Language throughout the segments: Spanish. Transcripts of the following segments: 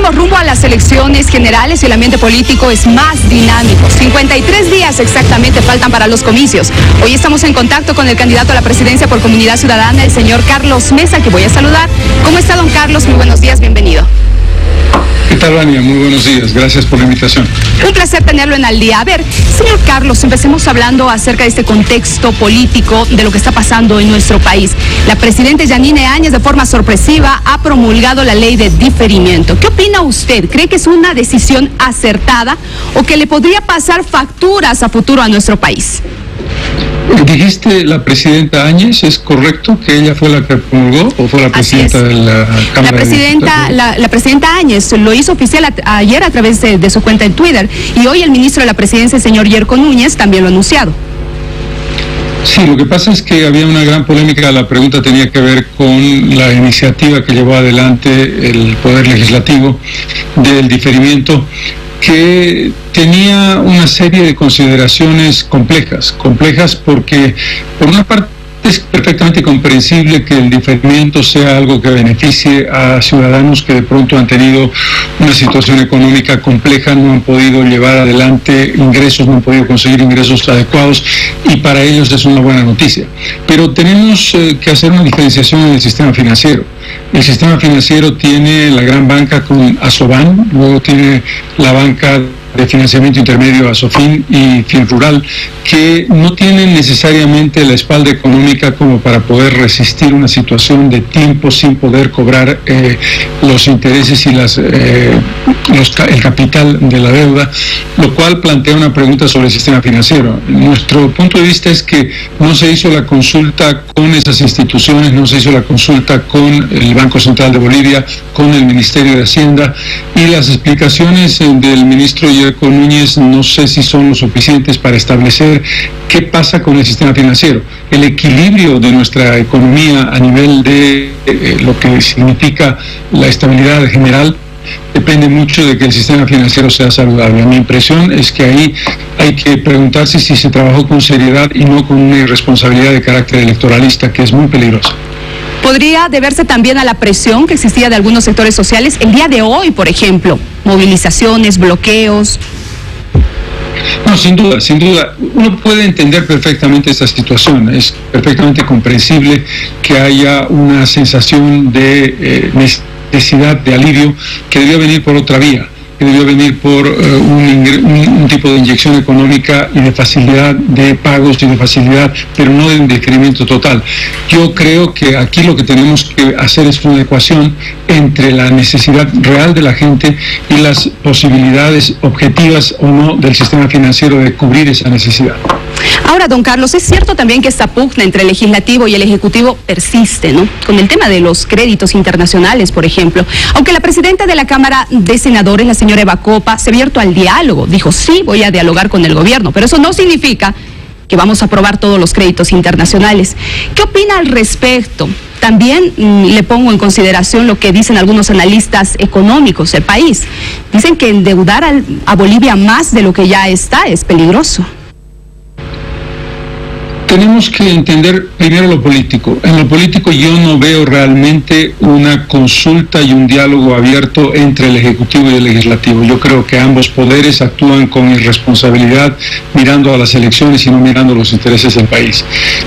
Vamos rumbo a las elecciones generales y el ambiente político es más dinámico. 53 días exactamente faltan para los comicios. Hoy estamos en contacto con el candidato a la presidencia por Comunidad Ciudadana, el señor Carlos Mesa, que voy a saludar. ¿Cómo está, don Carlos? Muy buenos días, bienvenido. ¿Qué tal, Vania? Muy buenos días, gracias por la invitación. Un placer tenerlo en Al Día. A ver, señor Carlos, empecemos hablando acerca de este contexto político, de lo que está pasando en nuestro país. La presidenta Yanine Áñez, de forma sorpresiva, ha promulgado la ley de diferimiento. ¿Qué opina usted? ¿Cree que es una decisión acertada o que le podría pasar facturas a futuro a nuestro país? ¿Dijiste la presidenta Áñez? ¿Es correcto que ella fue la que promulgó o fue la presidenta de la Cámara de Diputados? La presidenta Áñez lo hizo oficial ayer a través de su cuenta en Twitter, y hoy el ministro de la Presidencia, el señor Yerko Núñez, también lo ha anunciado. Sí, lo que pasa es que había una gran polémica. La pregunta tenía que ver con la iniciativa que llevó adelante el Poder Legislativo del diferimiento, que tenía una serie de consideraciones complejas porque por una parte es perfectamente comprensible que el diferimiento sea algo que beneficie a ciudadanos que de pronto han tenido una situación económica compleja, no han podido llevar adelante ingresos, no han podido conseguir ingresos adecuados, y para ellos es una buena noticia. Pero tenemos que hacer una diferenciación en el sistema financiero. El sistema financiero tiene la gran banca con Asoban, luego tiene la banca de financiamiento intermedio Asofin y Finrural, que no tienen necesariamente la espalda económica como para poder resistir una situación de tiempo sin poder cobrar los intereses y el capital de la deuda, lo cual plantea una pregunta sobre el sistema financiero. Nuestro punto de vista es que no se hizo la consulta con esas instituciones, no se hizo la consulta con el Banco Central de Bolivia, con el Ministerio de Hacienda, y las explicaciones del ministro Yerko Núñez no sé si son lo suficientes para establecer qué pasa con el sistema financiero. El equilibrio de nuestra economía a nivel de lo que significa la estabilidad general depende mucho de que el sistema financiero sea saludable. Mi impresión es que ahí hay que preguntarse si se trabajó con seriedad y no con una irresponsabilidad de carácter electoralista, que es muy peligrosa. ¿Podría deberse también a la presión que existía de algunos sectores sociales el día de hoy, por ejemplo? Movilizaciones, bloqueos. No, sin duda. Uno puede entender perfectamente esta situación. Es perfectamente comprensible que haya una sensación de necesidad de alivio que debió venir por otra vía, que debió venir por un tipo de inyección económica y de facilidad de pagos y de facilidad, pero no de un decremento total. Yo creo que aquí lo que tenemos que hacer es una ecuación entre la necesidad real de la gente y las posibilidades objetivas o no del sistema financiero de cubrir esa necesidad. Ahora, don Carlos, es cierto también que esta pugna entre el Legislativo y el Ejecutivo persiste, ¿no? Con el tema de los créditos internacionales, por ejemplo. Aunque la presidenta de la Cámara de Senadores, la señora Eva Copa, se ha abierto al diálogo. Dijo, sí, voy a dialogar con el gobierno, pero eso no significa que vamos a aprobar todos los créditos internacionales. ¿Qué opina al respecto? También le pongo en consideración lo que dicen algunos analistas económicos del país. Dicen que endeudar a Bolivia más de lo que ya está es peligroso. Tenemos que entender primero lo político. En lo político yo no veo realmente una consulta y un diálogo abierto entre el Ejecutivo y el Legislativo. Yo creo que ambos poderes actúan con irresponsabilidad, mirando a las elecciones y no mirando los intereses del país.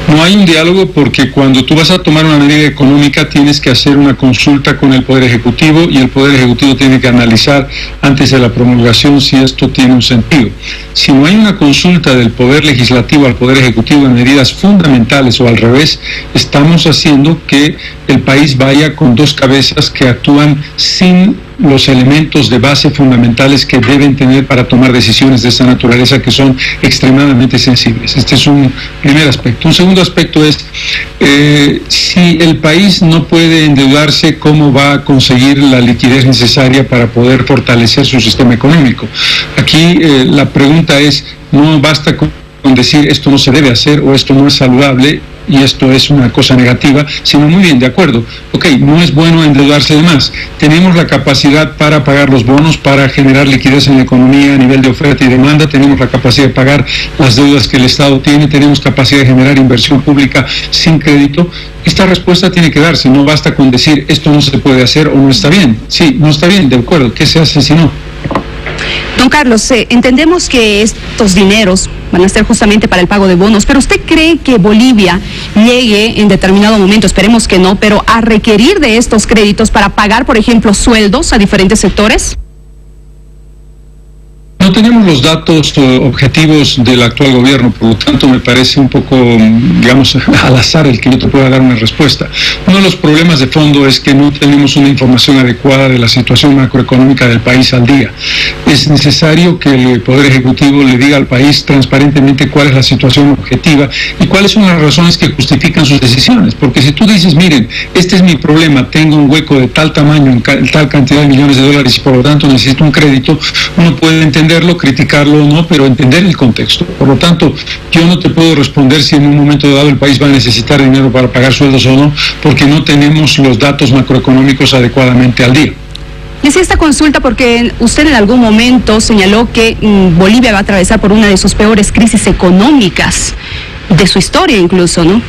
No hay un diálogo porque cuando tú vas a tomar una medida económica tienes que hacer una consulta con el Poder Ejecutivo, y el Poder Ejecutivo tiene que analizar antes de la promulgación si esto tiene un sentido. Si no hay una consulta del Poder Legislativo al Poder Ejecutivo en medidas fundamentales, o al revés, estamos haciendo que el país vaya con dos cabezas que actúan sin los elementos de base fundamentales que deben tener para tomar decisiones de esa naturaleza, que son extremadamente sensibles. Este es un primer aspecto. Un segundo aspecto es, si el país no puede endeudarse, ¿cómo va a conseguir la liquidez necesaria para poder fortalecer su sistema económico? Aquí la pregunta es, no basta con decir esto no se debe hacer o esto no es saludable. y esto es una cosa negativa, sino muy bien, de acuerdo, ok, no es bueno endeudarse de más, tenemos la capacidad para pagar los bonos, para generar liquidez en la economía a nivel de oferta y demanda, tenemos la capacidad de pagar las deudas que el Estado tiene, tenemos capacidad de generar inversión pública sin crédito. Esta respuesta tiene que darse, no basta con decir esto no se puede hacer o no está bien. Sí, no está bien, de acuerdo, ¿qué se hace si no? Don Carlos, entendemos que estos dineros van a ser justamente para el pago de bonos, pero ¿usted cree que Bolivia llegue en determinado momento, esperemos que no, pero a requerir de estos créditos para pagar, por ejemplo, sueldos a diferentes sectores? No tenemos los datos objetivos del actual gobierno, por lo tanto me parece un poco, digamos, al azar el que yo te pueda dar una respuesta. Uno de los problemas de fondo es que no tenemos una información adecuada de la situación macroeconómica del país al día. Es necesario que el Poder Ejecutivo le diga al país transparentemente cuál es la situación objetiva y cuáles son las razones que justifican sus decisiones. Porque si tú dices, miren, este es mi problema, tengo un hueco de tal tamaño, en tal cantidad de millones de dólares y por lo tanto necesito un crédito, uno puede entenderlo, criticarlo o no, pero entender el contexto. Por lo tanto, yo no te puedo responder si en un momento dado el país va a necesitar dinero para pagar sueldos o no, porque no tenemos los datos macroeconómicos adecuadamente al día. Le hice esta consulta porque usted en algún momento señaló que Bolivia va a atravesar por una de sus peores crisis económicas de su historia incluso, ¿no?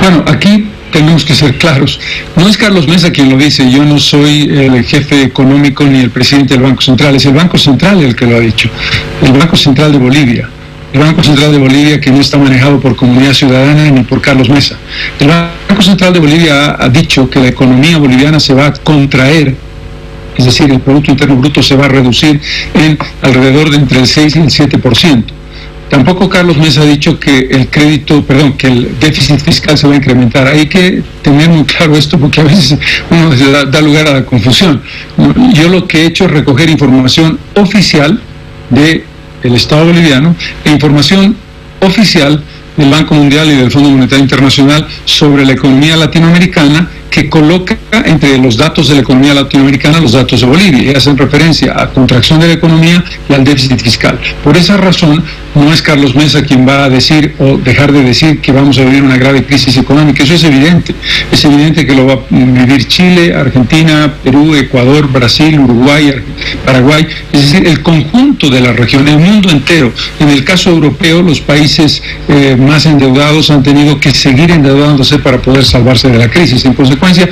Bueno, aquí tenemos que ser claros. No es Carlos Mesa quien lo dice, yo no soy el jefe económico ni el presidente del Banco Central, es el Banco Central el que lo ha dicho, el Banco Central de Bolivia. El Banco Central de Bolivia, que no está manejado por Comunidad Ciudadana ni por Carlos Mesa. El Banco Central de Bolivia ha dicho que la economía boliviana se va a contraer, es decir, el Producto Interno Bruto se va a reducir en alrededor de entre el 6 y el 7%. Tampoco Carlos Mesa ha dicho que que el déficit fiscal se va a incrementar. Hay que tener muy claro esto porque a veces uno da lugar a la confusión. Yo lo que he hecho es recoger información oficial del Estado boliviano e información oficial del Banco Mundial y del Fondo Monetario Internacional sobre la economía latinoamericana, que coloca entre los datos de la economía latinoamericana los datos de Bolivia y hacen referencia a contracción de la economía y al déficit fiscal. Por esa razón, no es Carlos Mesa quien va a decir o dejar de decir que vamos a vivir una grave crisis económica. Eso es evidente. Es evidente que lo va a vivir Chile, Argentina, Perú, Ecuador, Brasil, Uruguay, Paraguay, es decir, el conjunto de la región, el mundo entero. En el caso europeo, los países más endeudados han tenido que seguir endeudándose para poder salvarse de la crisis. En consecuencia,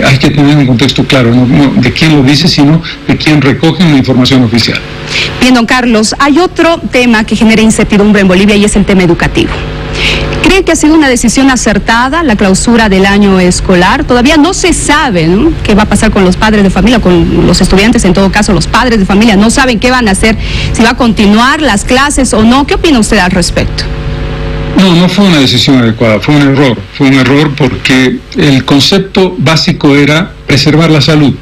hay que tener un contexto claro, no de quién lo dice, sino de quién recoge la información oficial. Bien, don Carlos, hay otro tema que genera incertidumbre en Bolivia y es el tema educativo. ¿Cree que ha sido una decisión acertada la clausura del año escolar? Todavía no se sabe, ¿no?, qué va a pasar con los padres de familia, con los estudiantes, en todo caso los padres de familia no saben qué van a hacer, si va a continuar las clases o no. ¿Qué opina usted al respecto? No fue una decisión adecuada, fue un error porque el concepto básico era preservar la salud.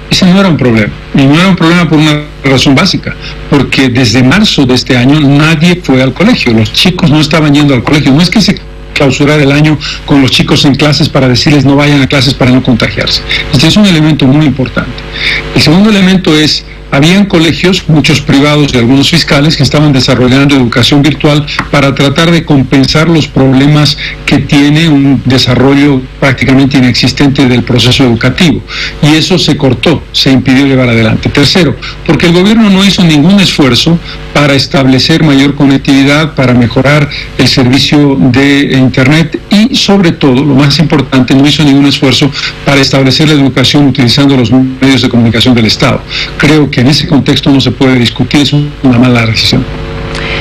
Ese no era un problema, y no era un problema por una razón básica, porque desde marzo de este año nadie fue al colegio, los chicos no estaban yendo al colegio, no es que se clausurar el año con los chicos en clases para decirles no vayan a clases para no contagiarse. Este es un elemento muy importante. El segundo elemento es, habían colegios, muchos privados y algunos fiscales, que estaban desarrollando educación virtual para tratar de compensar los problemas que tiene un desarrollo prácticamente inexistente del proceso educativo. Y eso se cortó, se impidió llevar adelante. Tercero, porque el gobierno no hizo ningún esfuerzo para establecer mayor conectividad, para mejorar el servicio de Internet y, sobre todo, lo más importante, no hizo ningún esfuerzo para establecer la educación utilizando los medios de comunicación del Estado. Creo que en ese contexto no se puede discutir, es una mala decisión.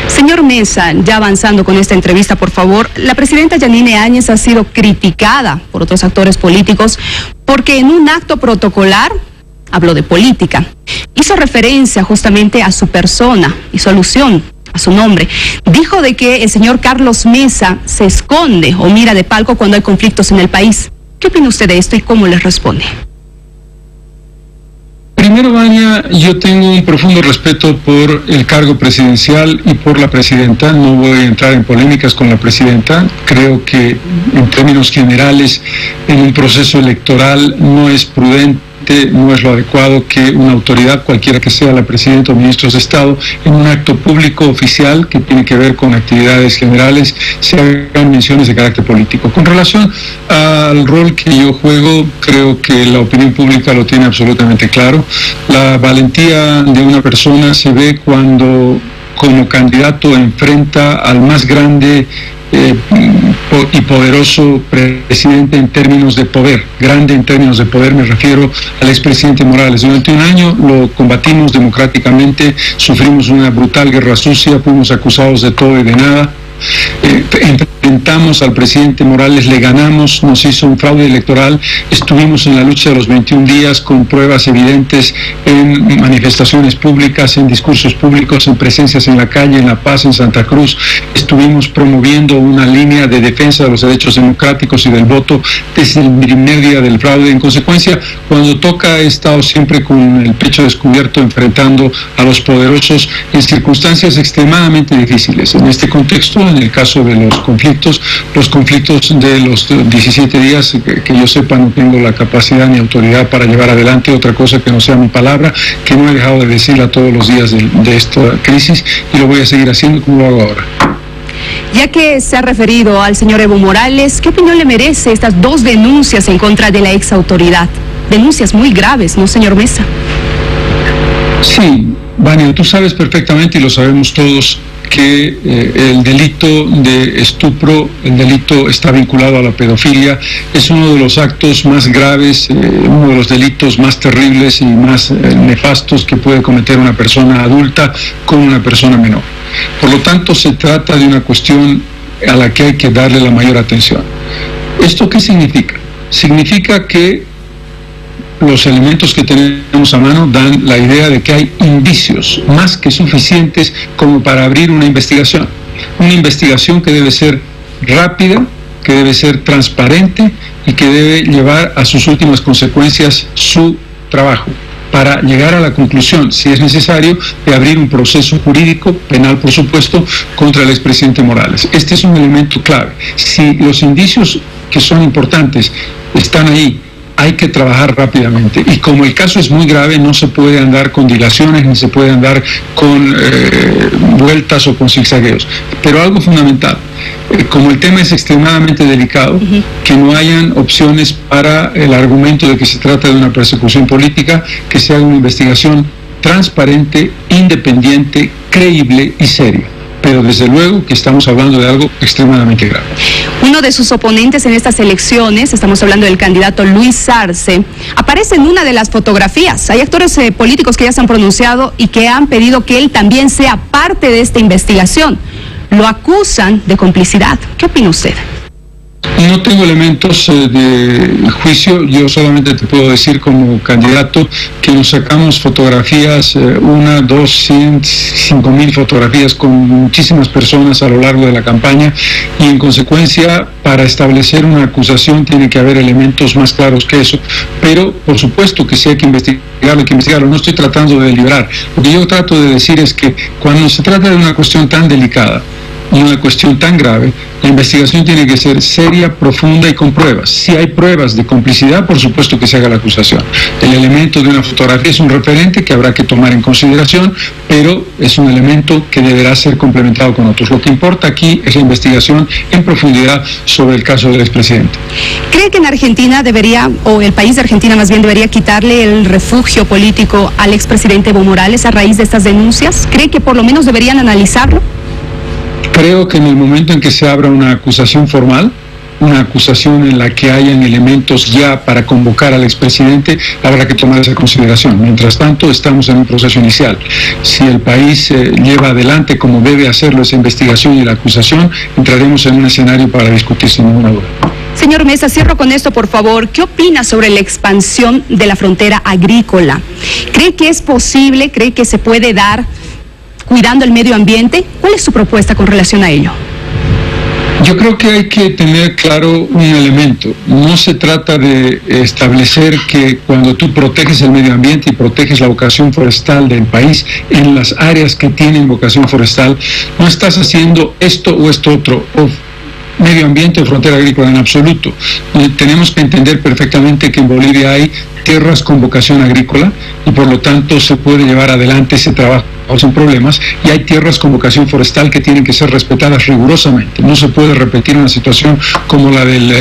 Señor Mesa, ya avanzando con esta entrevista, por favor, la presidenta Yanine Áñez ha sido criticada por otros actores políticos porque en un acto protocolar habló de política. Hizo referencia justamente a su persona, hizo alusión a su nombre. Dijo de que el señor Carlos Mesa se esconde o mira de palco cuando hay conflictos en el país. ¿Qué opina usted de esto y cómo le responde? Primero, Vania, yo tengo un profundo respeto por el cargo presidencial y por la presidenta. No voy a entrar en polémicas con la presidenta. Creo que en términos generales, en un proceso electoral no es prudente no es lo adecuado que una autoridad, cualquiera que sea la presidenta o ministros de Estado, en un acto público oficial que tiene que ver con actividades generales, se hagan menciones de carácter político. Con relación al rol que yo juego, creo que la opinión pública lo tiene absolutamente claro. La valentía de una persona se ve cuando como candidato enfrenta al más grande y poderoso presidente en términos de poder. Grande en términos de poder me refiero al expresidente Morales. Durante un año lo combatimos democráticamente, sufrimos una brutal guerra sucia, fuimos acusados de todo y de nada. Enfrentamos al presidente Morales, le ganamos, nos hizo un fraude electoral, estuvimos en la lucha de los 21 días con pruebas evidentes en manifestaciones públicas, en discursos públicos, en presencias en la calle, en La Paz, en Santa Cruz. Estuvimos promoviendo una línea de defensa de los derechos democráticos y del voto desde el primer día del fraude. En consecuencia, cuando toca, he estado siempre con el pecho descubierto enfrentando a los poderosos en circunstancias extremadamente difíciles. En este contexto, en el caso de los conflictos de los 17 días, que yo sepa, no tengo la capacidad ni autoridad para llevar adelante otra cosa que no sea mi palabra, que no he dejado de decirla todos los días de esta crisis, y lo voy a seguir haciendo como lo hago ahora. Ya que se ha referido al señor Evo Morales, ¿qué opinión le merece estas dos denuncias en contra de la exautoridad? Denuncias muy graves, ¿no, señor Mesa? Sí, Vania, tú sabes perfectamente, y lo sabemos todos, que el delito de estupro, el delito está vinculado a la pedofilia, es uno de los actos más graves, uno de los delitos más terribles y más nefastos que puede cometer una persona adulta con una persona menor. Por lo tanto, se trata de una cuestión a la que hay que darle la mayor atención. ¿Esto qué significa? Significa que los elementos que tenemos a mano dan la idea de que hay indicios más que suficientes como para abrir una investigación que debe ser rápida, que debe ser transparente y que debe llevar a sus últimas consecuencias su trabajo, para llegar a la conclusión, si es necesario, de abrir un proceso jurídico, penal por supuesto, contra el expresidente Morales. Este es un elemento clave. Si los indicios que son importantes están ahí, hay que trabajar rápidamente, y como el caso es muy grave, no se puede andar con dilaciones ni se puede andar con vueltas o con zigzagueos. Pero algo fundamental, como el tema es extremadamente delicado, que no hayan opciones para el argumento de que se trata de una persecución política, que se haga una investigación transparente, independiente, creíble y seria. Pero desde luego que estamos hablando de algo extremadamente grave. Uno de sus oponentes en estas elecciones, estamos hablando del candidato Luis Arce, aparece en una de las fotografías. Hay actores políticos que ya se han pronunciado y que han pedido que él también sea parte de esta investigación. Lo acusan de complicidad. ¿Qué opina usted? No tengo elementos de juicio, yo solamente te puedo decir como candidato que nos sacamos fotografías, 1, 2, 100, 5,000 fotografías con muchísimas personas a lo largo de la campaña, y en consecuencia para establecer una acusación tiene que haber elementos más claros que eso, pero por supuesto que sí hay que investigarlo, no estoy tratando de deliberar. Lo que yo trato de decir es que cuando se trata de una cuestión tan delicada y una cuestión tan grave, la investigación tiene que ser seria, profunda y con pruebas. Si hay pruebas de complicidad, por supuesto que se haga la acusación. El elemento de una fotografía es un referente que habrá que tomar en consideración, pero es un elemento que deberá ser complementado con otros. Lo que importa aquí es la investigación en profundidad sobre el caso del expresidente. ¿Cree que en Argentina debería, o el país de Argentina más bien, debería quitarle el refugio político al expresidente Evo Morales a raíz de estas denuncias? ¿Cree que por lo menos deberían analizarlo? Creo que en el momento en que se abra una acusación formal, una acusación en la que hayan elementos ya para convocar al expresidente, habrá que tomar esa consideración. Mientras tanto, estamos en un proceso inicial. Si el país lleva adelante como debe hacerlo esa investigación y la acusación, entraremos en un escenario para discutir sin ninguna duda. Señor Mesa, cierro con esto, por favor. ¿Qué opina sobre la expansión de la frontera agrícola? ¿Cree que es posible? ¿Cree que se puede dar cuidando el medio ambiente? ¿Cuál es su propuesta con relación a ello? Yo creo que hay que tener claro un elemento. No se trata de establecer que cuando tú proteges el medio ambiente y proteges la vocación forestal del país en las áreas que tienen vocación forestal, no estás haciendo esto o esto otro, o medio ambiente o frontera agrícola en absoluto. Tenemos que entender perfectamente que en Bolivia hay tierras con vocación agrícola y por lo tanto se puede llevar adelante ese trabajo sin problemas, y hay tierras con vocación forestal que tienen que ser respetadas rigurosamente. No se puede repetir una situación como la del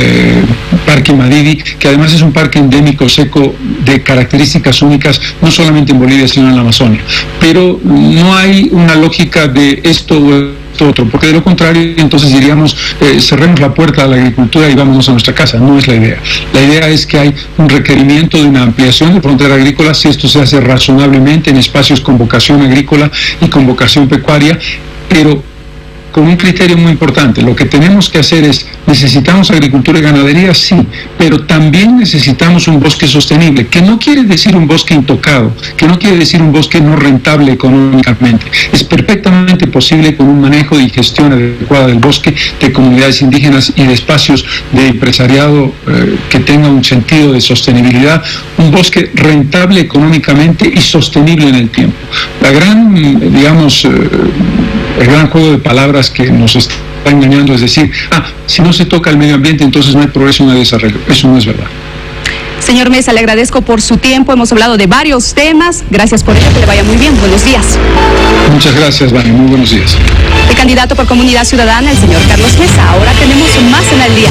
Parque Madidi, que además es un parque endémico seco de características únicas, no solamente en Bolivia sino en la Amazonia. Pero no hay una lógica de esto o otro, porque de lo contrario entonces diríamos cerremos la puerta a la agricultura y vámonos a nuestra casa. No es la idea. La idea es que hay un requerimiento de una ampliación de frontera agrícola si esto se hace razonablemente en espacios con vocación agrícola y con vocación pecuaria, pero con un criterio muy importante. Lo que tenemos que hacer es, necesitamos agricultura y ganadería, sí, pero también necesitamos un bosque sostenible, que no quiere decir un bosque intocado, que no quiere decir un bosque no rentable económicamente. Es perfectamente posible con un manejo y gestión adecuada del bosque, de comunidades indígenas y de espacios de empresariado que tenga un sentido de sostenibilidad, un bosque rentable económicamente y sostenible en el tiempo. La gran, el gran juego de palabras que nos está engañando es decir, si no se toca el medio ambiente, entonces no hay progreso, no hay desarrollo. Eso no es verdad. Señor Mesa, le agradezco por su tiempo. Hemos hablado de varios temas. Gracias por ello. Que le vaya muy bien. Buenos días. Muchas gracias, Vani. Muy buenos días. El candidato por Comunidad Ciudadana, el señor Carlos Mesa. Ahora tenemos más en el día.